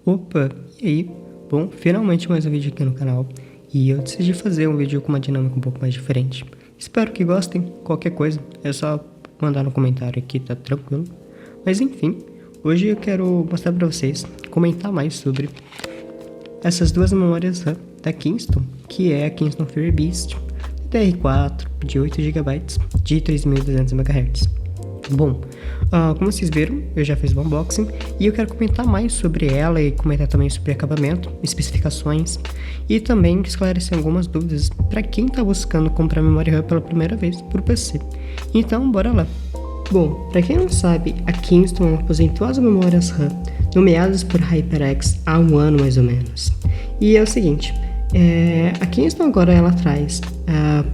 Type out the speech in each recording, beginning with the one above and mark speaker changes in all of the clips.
Speaker 1: Opa, e aí? Bom, finalmente mais um vídeo aqui no canal e eu decidi fazer um vídeo com uma dinâmica um pouco mais diferente. Espero que gostem, qualquer coisa é só mandar no comentário aqui, tá tranquilo. Mas enfim, hoje eu quero mostrar pra vocês, comentar mais sobre essas duas memórias RAM da Kingston, que é a Kingston Fury Beast DR4 de 8 GB de 3200 MHz. Bom, como vocês viram, eu já fiz o unboxing e eu quero comentar mais sobre ela e comentar também sobre acabamento, especificações e também esclarecer algumas dúvidas para quem está buscando comprar memória RAM pela primeira vez para o PC. Então, bora lá! Bom, para quem não sabe, a Kingston aposentou as memórias RAM nomeadas por HyperX há um ano mais ou menos. E é o seguinte, a Kingston agora ela traz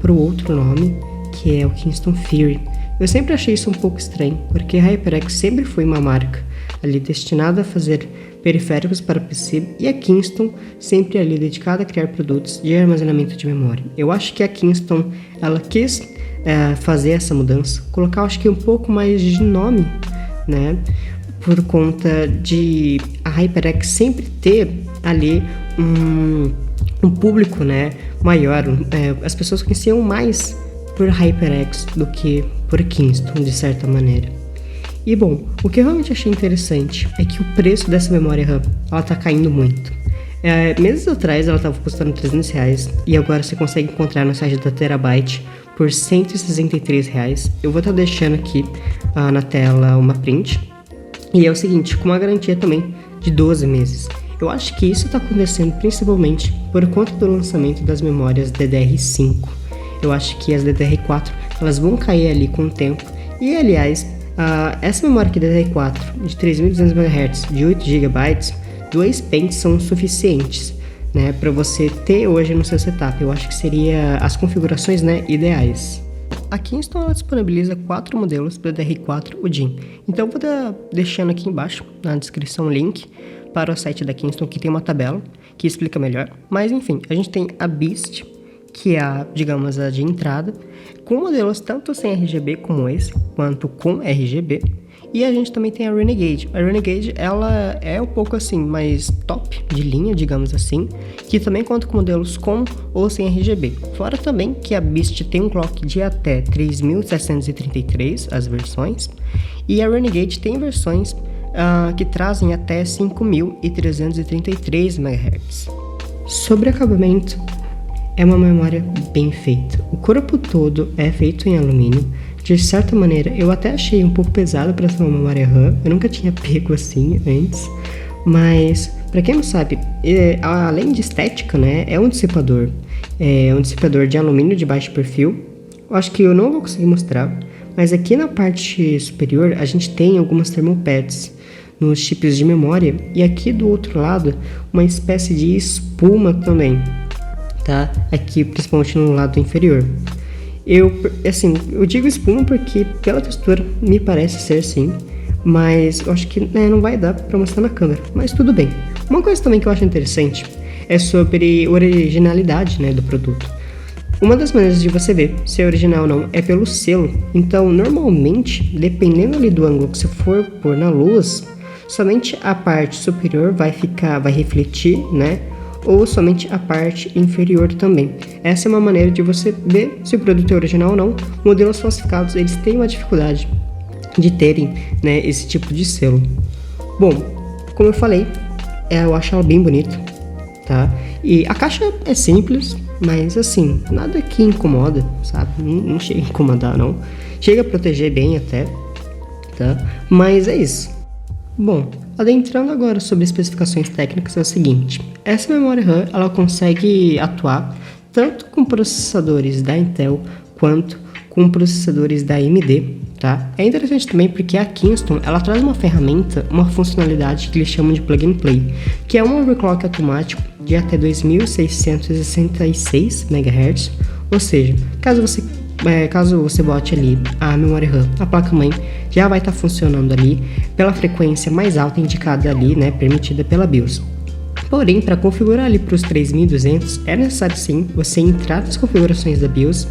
Speaker 1: para o outro nome, que é o Kingston Fury. Eu sempre achei isso um pouco estranho, porque a HyperX sempre foi uma marca ali destinada a fazer periféricos para PC e a Kingston sempre ali dedicada a criar produtos de armazenamento de memória. Eu acho que a Kingston ela quis fazer essa mudança, colocar acho que um pouco mais de nome, né, por conta de a HyperX sempre ter ali um público, né, maior, as pessoas conheciam mais por HyperX do que por Kingston, de certa maneira. E bom, o que eu realmente achei interessante é que o preço dessa memória RAM, ela tá caindo muito. Meses atrás ela estava custando R$300 e agora você consegue encontrar no site da Terabyte por R$163. Eu vou estar deixando aqui na tela uma print. E é o seguinte, com uma garantia também de 12 meses. Eu acho que isso está acontecendo principalmente por conta do lançamento das memórias DDR5. Eu acho que as DDR4 elas vão cair ali com o tempo. E aliás, essa memória aqui DDR4 de 3200 MHz de 8 GB, 2 pentes são suficientes, né, para você ter hoje no seu setup. Eu acho que seria as configurações, né, ideais. A Kingston ela disponibiliza 4 modelos DDR4 UDIN. Então eu vou estar deixando aqui embaixo na descrição o link para o site da Kingston, que tem uma tabela que explica melhor. Mas enfim, a gente tem a Beast, que é digamos, a de entrada, com modelos tanto sem RGB como esse, quanto com RGB. E a gente também tem a Renegade. A Renegade, ela é um pouco assim, mais top de linha, digamos assim, que também conta com modelos com ou sem RGB. Fora também que a Beast tem um clock de até 3733, as versões, e a Renegade tem versões que trazem até 5333 MHz. Sobre acabamento, é uma memória bem feita. O corpo todo é feito em alumínio. De certa maneira, eu até achei um pouco pesado para ser uma memória RAM. Eu nunca tinha pego assim antes. Mas, para quem não sabe, além de estética, né, é um dissipador. É um dissipador de alumínio de baixo perfil. Eu acho que eu não vou conseguir mostrar. Mas aqui na parte superior, a gente tem algumas thermopads nos chips de memória. E aqui do outro lado, uma espécie de espuma também. Tá? Aqui, principalmente no lado inferior. Eu digo espuma porque pela textura me parece ser sim, mas eu acho que não vai dar pra mostrar na câmera, mas tudo bem. Uma coisa também que eu acho interessante é sobre a originalidade, né, do produto. Uma das maneiras de você ver se é original ou não é pelo selo. Então, normalmente, dependendo ali do ângulo que você for pôr na luz, somente a parte superior vai refletir, né? Ou somente a parte inferior também. Essa é uma maneira de você ver se o produto é original ou não. Modelos falsificados, eles têm uma dificuldade de terem, né, esse tipo de selo. Bom, como eu falei, eu acho ela bem bonita, tá? E a caixa é simples, mas assim, nada que incomoda, sabe? Não chega a incomodar, não. Chega a proteger bem até, tá? Mas é isso. Bom, adentrando agora sobre especificações técnicas é o seguinte, essa memória RAM ela consegue atuar tanto com processadores da Intel quanto com processadores da AMD, tá? É interessante também porque a Kingston ela traz uma ferramenta, uma funcionalidade que eles chamam de Plug and Play, que é um overclock automático de até 2666 MHz, ou seja, caso você bote ali a memória RAM, a placa-mãe já vai estar funcionando ali pela frequência mais alta indicada ali, né, permitida pela BIOS. Porém, para configurar ali para os 3200, é necessário sim você entrar nas configurações da BIOS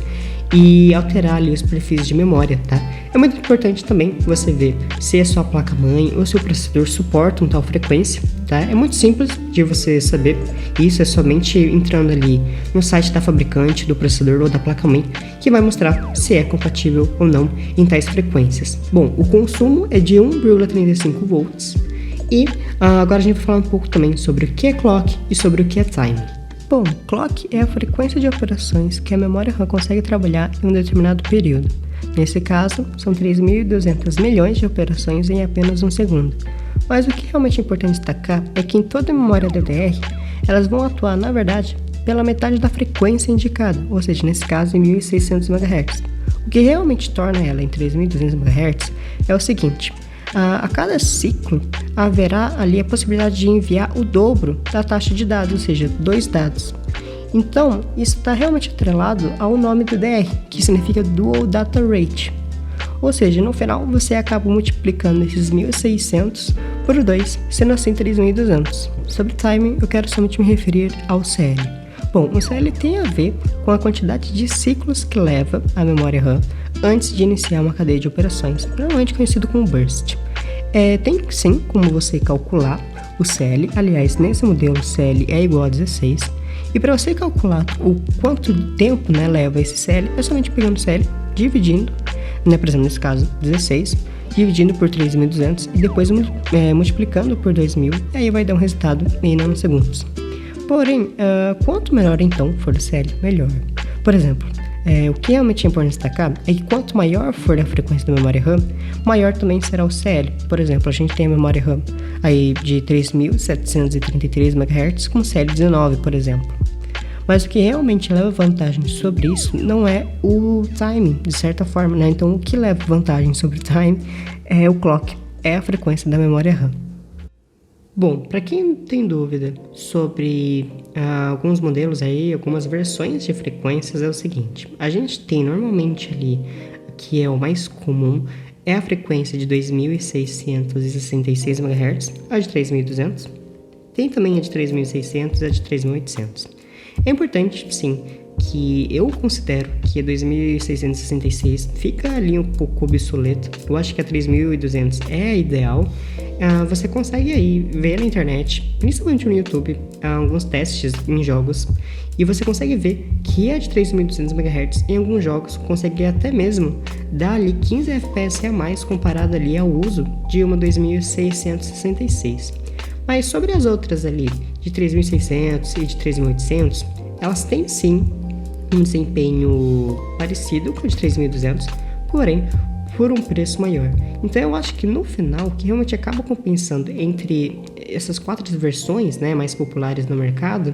Speaker 1: e alterar ali os perfis de memória, tá? É muito importante também você ver se a sua placa-mãe ou seu processador suportam tal frequência, tá? tá? É muito simples de você saber, isso é somente entrando ali no site da fabricante, do processador ou da placa-mãe, que vai mostrar se é compatível ou não em tais frequências. Bom, o consumo é de 1,35 volts e agora a gente vai falar um pouco também sobre o que é clock e sobre o que é time. Bom, clock é a frequência de operações que a memória RAM consegue trabalhar em um determinado período. Nesse caso, são 3.200 milhões de operações em apenas um segundo. Mas o que realmente é importante destacar é que em toda a memória DDR, elas vão atuar, na verdade, pela metade da frequência indicada, ou seja, nesse caso em 1.600 MHz. O que realmente torna ela em 3.200 MHz é o seguinte: a cada ciclo haverá ali a possibilidade de enviar o dobro da taxa de dados, ou seja, 2 dados. Então, isso está realmente atrelado ao nome do DDR, que significa Dual Data Rate. Ou seja, no final você acaba multiplicando esses 1.600 por 2, sendo assim 3.200. Sobre timing, eu quero somente me referir ao CL. Bom, o CL tem a ver com a quantidade de ciclos que leva a memória RAM antes de iniciar uma cadeia de operações, normalmente conhecido como burst. Tem sim como você calcular o CL, aliás, nesse modelo o CL é igual a 16, e para você calcular o quanto tempo leva esse CL, é somente pegando o CL, dividindo, por exemplo, nesse caso 16, dividindo por 3.200 e depois multiplicando por 2.000, e aí vai dar um resultado em nanosegundos. Porém, quanto menor então for o CL, melhor. Por exemplo, o que realmente é importante destacar é que quanto maior for a frequência da memória RAM, maior também será o CL. Por exemplo, a gente tem a memória RAM aí de 3.733 MHz com CL19, por exemplo. Mas o que realmente leva vantagem sobre isso não é o timing, de certa forma, né? Então, o que leva vantagem sobre o time é o clock, é a frequência da memória RAM. Bom, para quem tem dúvida sobre alguns modelos aí, algumas versões de frequências, é o seguinte: a gente tem normalmente ali, que é o mais comum, é a frequência de 2.666 MHz, a de 3.200, tem também a de 3.600 e a de 3.800. É importante, sim, que eu considero que a 2.666 fica ali um pouco obsoleto. Eu acho que a 3.200 é a ideal. Você consegue aí ver na internet, principalmente no YouTube, alguns testes em jogos, e você consegue ver que a de 3.200 MHz em alguns jogos consegue até mesmo dar ali 15 FPS a mais comparado ali ao uso de uma 2.666. Mas sobre as outras ali, de 3.600 e de 3.800, elas têm sim um desempenho parecido com o de 3.200, porém por um preço maior. Então eu acho que no final, o que realmente acaba compensando entre essas 4 versões mais populares no mercado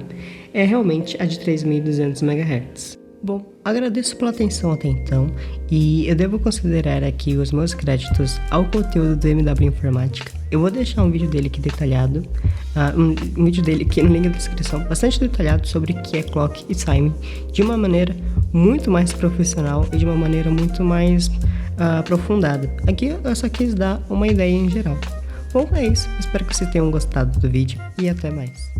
Speaker 1: é realmente a de 3.200 MHz. Bom, agradeço pela atenção até então e eu devo considerar aqui os meus créditos ao conteúdo do MW Informática. Eu vou deixar um vídeo dele aqui detalhado, um vídeo dele aqui no link da descrição, bastante detalhado sobre o que é clock e timing, de uma maneira muito mais profissional e de uma maneira muito mais aprofundada. Aqui eu só quis dar uma ideia em geral. Bom, é isso. Espero que vocês tenham gostado do vídeo e até mais.